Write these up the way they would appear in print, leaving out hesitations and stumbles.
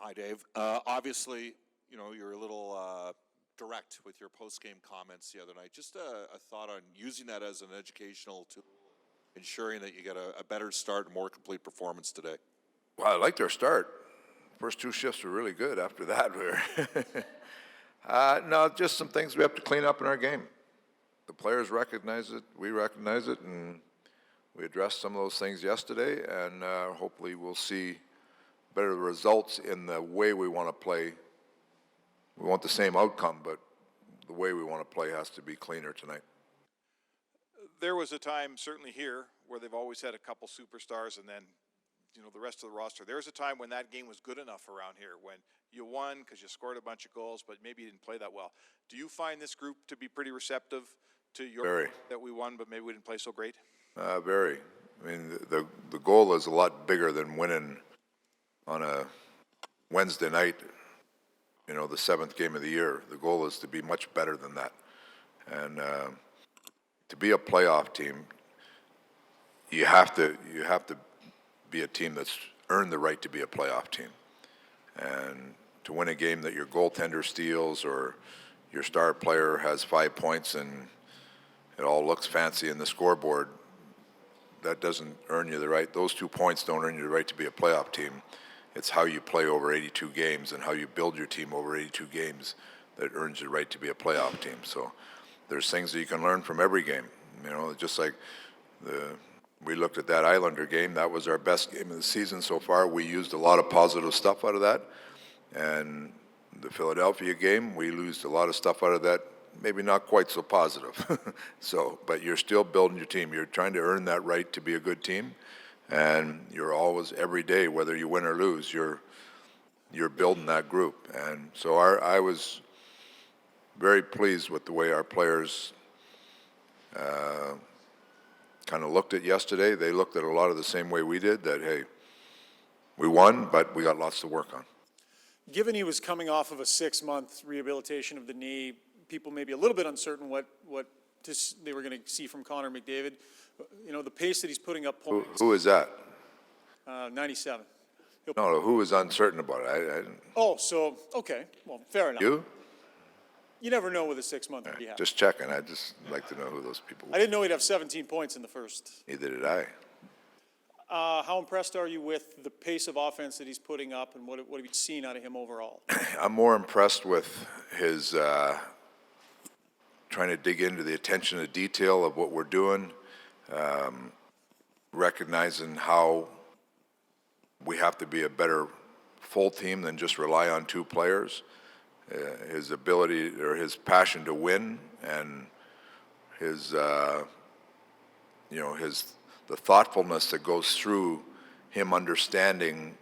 Hi, Dave. Obviously, you're a little direct with your post-game comments the other night. Just a thought on using that as an educational tool, ensuring that you get a better start and more complete performance today. Well, I liked our start. First two shifts were really good. After that, no, just some things we have to clean up in our game. The players recognize it, we recognize it, and we addressed some of those things yesterday, and hopefully we'll see better results in the way we want to play. We want the same outcome, but the way we want to play has to be cleaner tonight. There was a time, certainly here, where they've always had a couple superstars and then, the rest of the roster. There was a time when that game was good enough around here, when you won because you scored a bunch of goals, but maybe you didn't play that well. Do you find this group to be pretty receptive to your that we won, but maybe we didn't play so great? Very. I mean, the goal is a lot bigger than winning on a Wednesday night, the seventh game of the year. The goal is to be much better than that. And to be a playoff team, you have to be a team that's earned the right to be a playoff team. And to win a game that your goaltender steals or your star player has 5 points and it all looks fancy in the scoreboard, that doesn't earn you the right. Those 2 points don't earn you the right to be a playoff team. It's how you play over 82 games and how you build your team over 82 games that earns you the right to be a playoff team. So there's things that you can learn from every game. Just like we looked at that Islander game. That was our best game of the season so far. We used a lot of positive stuff out of that. And the Philadelphia game, we used a lot of stuff out of that, maybe not quite so positive. But you're still building your team. You're trying to earn that right to be a good team. And you're always, every day, whether you win or lose, you're building that group. And so I was very pleased with the way our players kind of looked at yesterday. They looked at a lot of the same way we did, that, hey, we won, but we got lots to work on. Given he was coming off of a 6-month rehabilitation of the knee, people may be a little bit uncertain what they were going to see from Connor McDavid. The pace that he's putting up points. Who is that? 97. No, who is uncertain about it? I didn't. Oh, so, okay. Well, fair enough. You? You never know with a 6-month rehab. Just checking. I'd just like to know who those people were. I didn't know he'd have 17 points in the first. Neither did I. How impressed are you with the pace of offense that he's putting up, and what have you seen out of him overall? I'm more impressed with his trying to dig into the attention to detail of what we're doing, recognizing how we have to be a better full team than just rely on 2 players. His ability or his passion to win, and his the thoughtfulness that goes through him understanding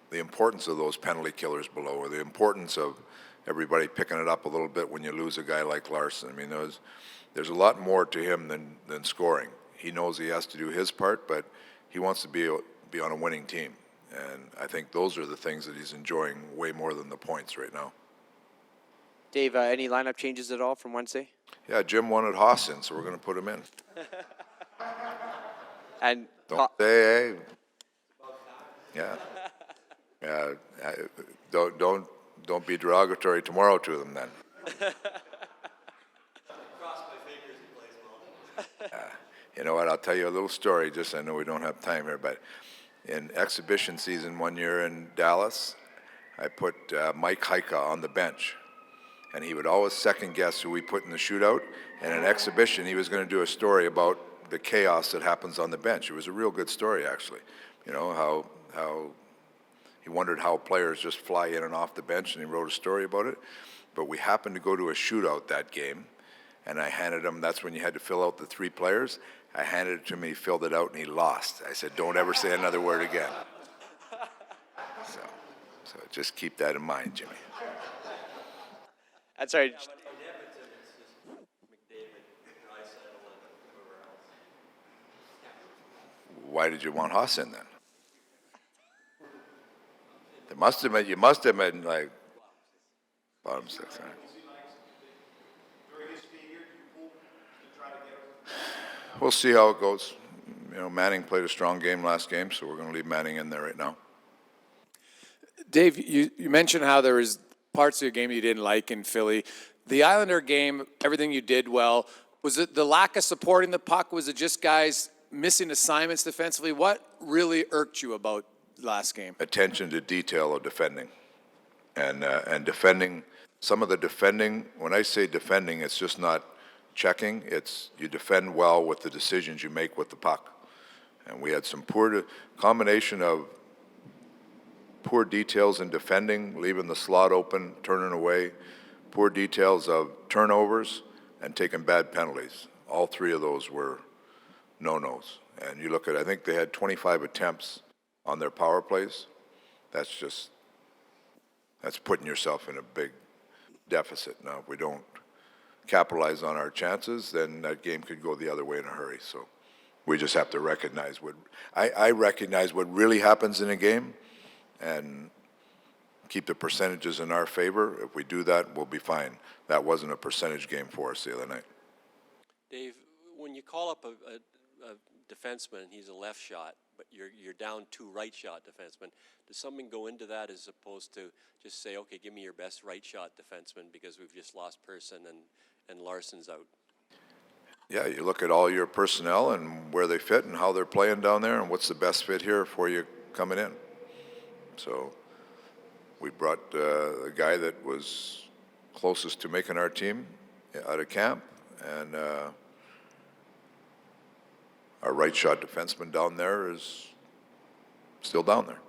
the importance of those penalty killers below, or the importance of everybody picking it up a little bit when you lose a guy like Larson. I mean, there's a lot more to him than scoring. He knows he has to do his part, but he wants to be on a winning team. And I think those are the things that he's enjoying way more than the points right now. Dave, any lineup changes at all from Wednesday? Yeah, Jim wanted Haas in, so we're going to put him in. And don't say, hey. Yeah. Don't be derogatory tomorrow to them then. Cross my fingers he plays well. You know what? I'll tell you a little story. Just I know we don't have time here, but in exhibition season one year in Dallas, I put Mike Heika on the bench. And he would always second guess who we put in the shootout. And in exhibition, he was going to do a story about the chaos that happens on the bench. It was a real good story, actually. How he wondered how players just fly in and off the bench, and he wrote a story about it. But we happened to go to a shootout that game, and I handed him, that's when you had to fill out the 3 players. I handed it to him, he filled it out, and he lost. I said, don't ever say another word again. So just keep that in mind, Jimmy. That's right. Why did you want Haas in then? You must have been like bottom 6. Right? We'll see how it goes. Manning played a strong game last game, so we're going to leave Manning in there right now. Dave, you mentioned how there was parts of your game you didn't like in Philly. The Islander game, everything you did well. Was it the lack of supporting the puck? Was it just guys missing assignments defensively? What really irked you about last game? Attention to detail of defending. And defending, some of the defending, when I say defending, it's just not checking. It's you defend well with the decisions you make with the puck. And we had some combination of poor details in defending, leaving the slot open, turning away, poor details of turnovers, and taking bad penalties. All three of those were no-nos. And you look at, I think they had 25 attempts on their power plays. That's putting yourself in a big deficit. Now, if we don't capitalize on our chances, then that game could go the other way in a hurry. So we just have to recognize I recognize what really happens in a game and keep the percentages in our favor. If we do that, we'll be fine. That wasn't a percentage game for us the other night. Dave, when you call up a defenseman, he's a left shot, but you're down 2 right shot defensemen. Does something go into that as opposed to just say, okay, give me your best right shot defenseman because we've just lost Person and Larson's out? Yeah, you look at all your personnel and where they fit and how they're playing down there and what's the best fit here for you coming in. So we brought the guy that was closest to making our team out of camp, and our right shot defenseman down there is still down there.